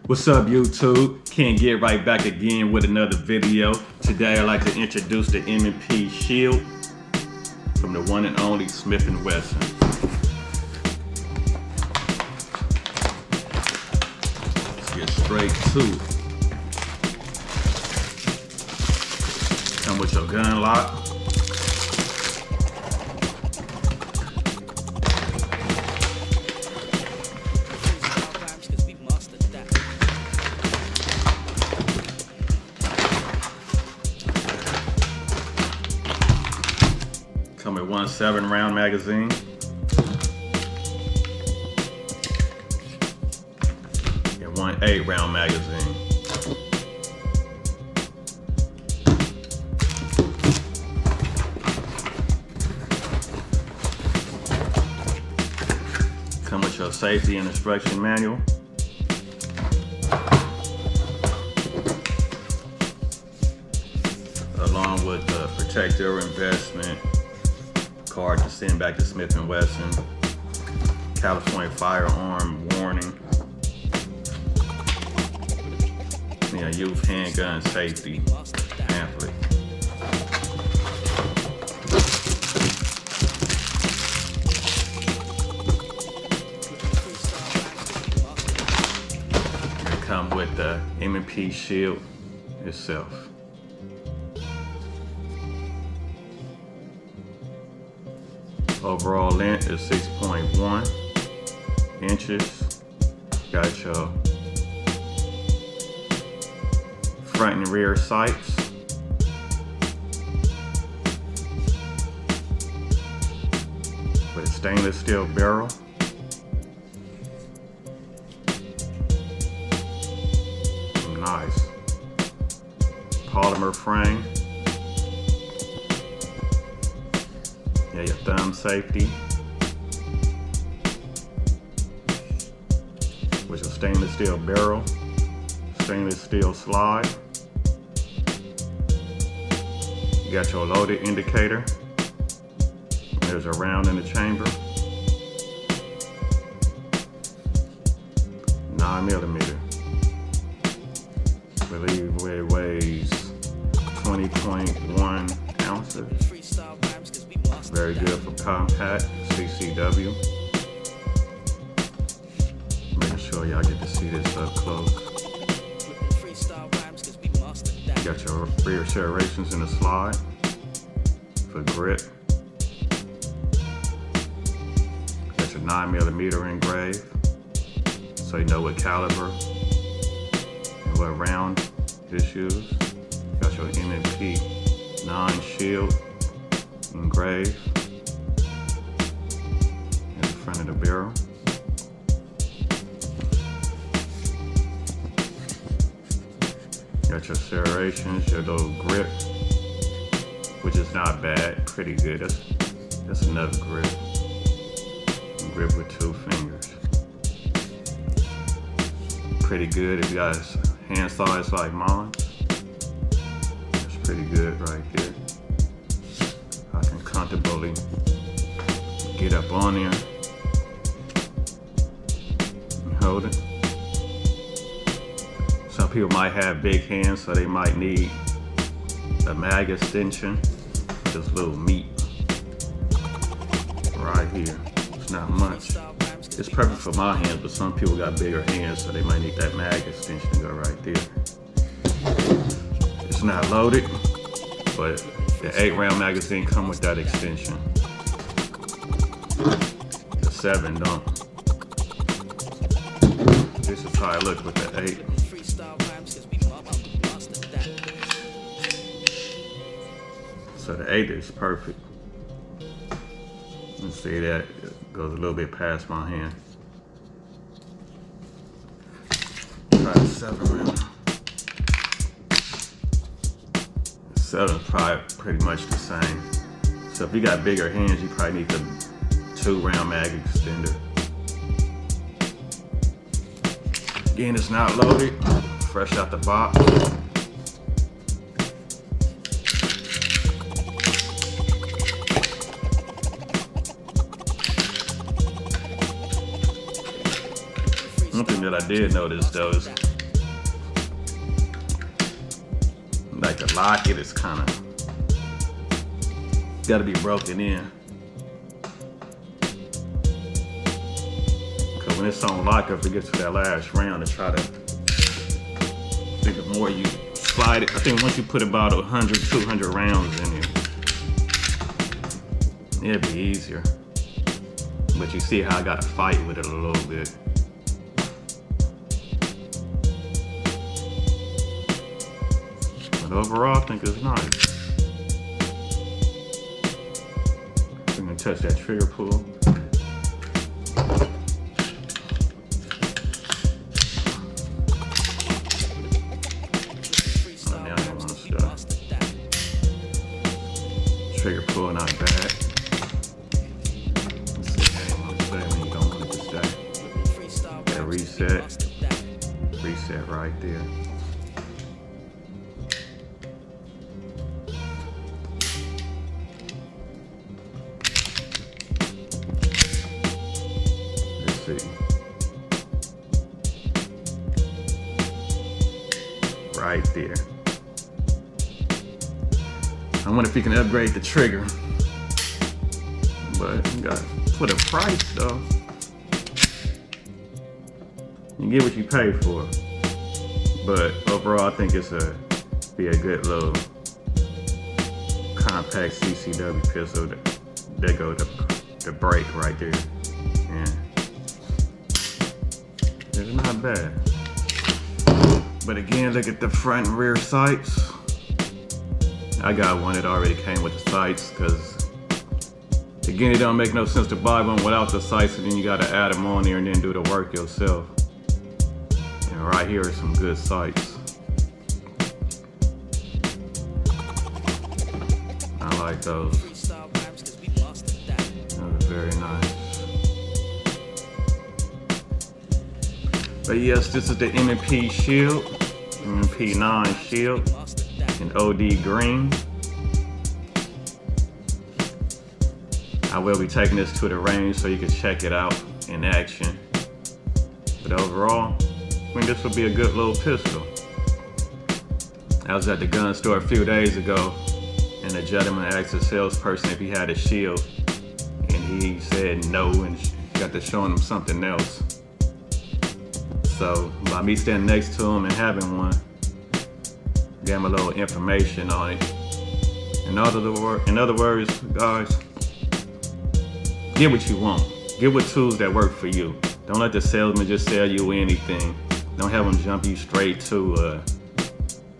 What's up, YouTube? Can't get right back again with another video. Today I'd like to introduce the M&P Shield from the one and only Smith & Wesson. Let's get straight to it. Come with your gun lock. Come with one 7-round magazine. And one 8-round magazine. Come with your safety and instruction manual. Along with the protect your investment card to send back to Smith & Wesson, California firearm warning, youth handgun safety pamphlet. And come with the M&P Shield itself. Overall length is 6.1 inches. Got your front and rear sights. With a stainless steel barrel. Nice. Polymer frame. Your thumb safety with your stainless steel barrel, stainless steel slide. You got your loaded indicator. There's a round in the chamber. 9mm. I believe it weighs 20.1 ounces. Very good for compact, CCW. Making sure y'all get to see this up close. You got your rear serrations in the slide for grip. Got your 9mm engraved, so you know what caliber and what round this used. Got your M&P9 Shield engraved in the front of the barrel. Got your serrations, your little grip, which is not bad, pretty good. That's enough grip. Grip with 2 fingers. Pretty good if you got hand size like mine. That's pretty good right there. I can comfortably get up on there and hold it. Some people might have big hands, so they might need a mag extension. This little meat right here. It's not much. It's perfect for my hands, but some people got bigger hands, so they might need that mag extension to go right there. It's not loaded, but the 8-round magazine come with that extension. The 7 don't. This is how I look with the 8. So the 8 is perfect. Let's see, that goes a little bit past my hand. Try the 7-round. 7 probably pretty much the same. So if you got bigger hands, you probably need the 2-round mag extender. Again, it's not loaded, fresh out the box. One thing that I did notice though is like to lock it, it's kind of got to be broken in. Because when it's on lock, if it gets to that last round, to try to, I think the more you slide it, I think once you put about 100, 200 rounds in it, it'd be easier. But you see how I got to fight with it a little bit. But overall, I think it's nice. I'm gonna touch that trigger pull. Oh, now I don't want to stop. Trigger pull not bad. Let's see how you want to stay when you don't want it to stay. That reset right there. Right there. I wonder if you can upgrade the trigger, but you got for the price though, you get what you pay for. But overall, I think it's be a good little compact CCW pistol. There go the break right there, and it's not bad. But again, look at the front and rear sights. I got one that already came with the sights, because again, it don't make no sense to buy one without the sights, and then you gotta add them on there and then do the work yourself. And right here are some good sights. I like those. Those are very nice. But yes, this is the M&P Shield, M&P9 Shield in OD green. I will be taking this to the range so you can check it out in action. But overall, I think this will be a good little pistol. I was at the gun store a few days ago, and the gentleman asked the salesperson if he had a shield, and he said no, and got to showing him something else. So by me standing next to him and having one, gave him a little information on it. In other words, guys, get what you want. Get what tools that work for you. Don't let the salesman just sell you anything. Don't have them jump you straight to an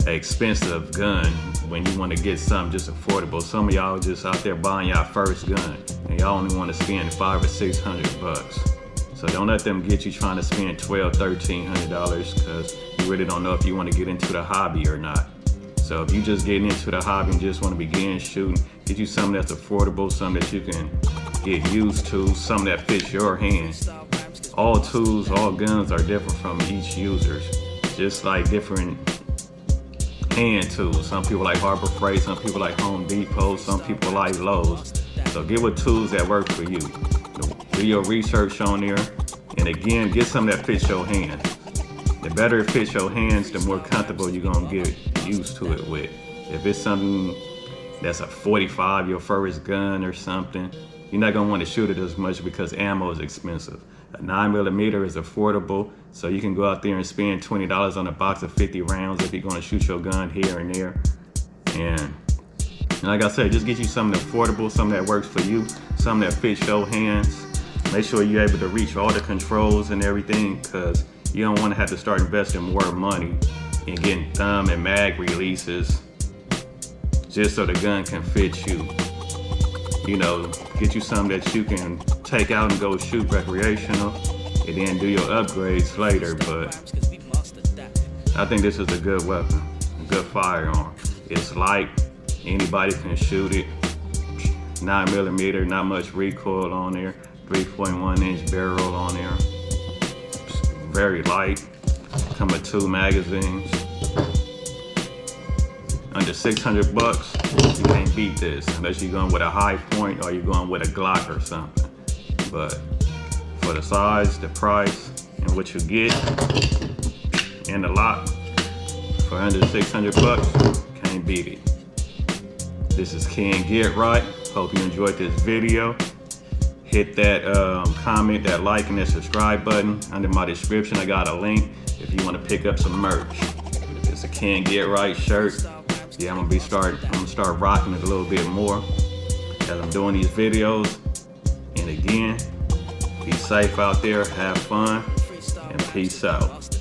expensive gun when you want to get something just affordable. Some of y'all just out there buying y'all first gun, and y'all only want to spend $500 or $600. So don't let them get you trying to spend $1,200, $1,300, because you really don't know if you want to get into the hobby or not. So if you just getting into the hobby and just want to begin shooting, get you something that's affordable, something that you can get used to, something that fits your hand. All tools, all guns are different from each user, just like different hand tools. Some people like Harbor Freight, some people like Home Depot, some people like Lowe's. So get with tools that work for you. Do your research on there, and again, get something that fits your hands. The better it fits your hands, the more comfortable you're gonna get used to it with. If it's something that's a 45, your first gun or something, you're not gonna want to shoot it as much because ammo is expensive. A 9mm is affordable, so you can go out there and spend $20 on a box of 50 rounds if you're gonna shoot your gun here and there. And like I said, just get you something affordable, something that works for you, something that fits your hands. Make sure you're able to reach all the controls and everything, because you don't want to have to start investing more money in getting thumb and mag releases just so the gun can fit you. You know, get you something that you can take out and go shoot recreational, and then do your upgrades later. But I think this is a good weapon, a good firearm. It's light, anybody can shoot it. 9mm, not much recoil on there. 3.1-inch barrel on there. Very light. Come with 2 magazines. Under $600, you can't beat this unless you're going with a high point or you're going with a Glock or something. But for the size, the price, and what you get, and the lot, for under $600, Can't beat it. This is Ken Get Right. Hope you enjoyed this video. Hit that comment, that like, and that subscribe button. Under my description, I got a link if you want to pick up some merch. It's a Ken Get Right shirt. Yeah, I'm gonna start rocking it a little bit more as I'm doing these videos. And again, be safe out there, have fun, and peace out.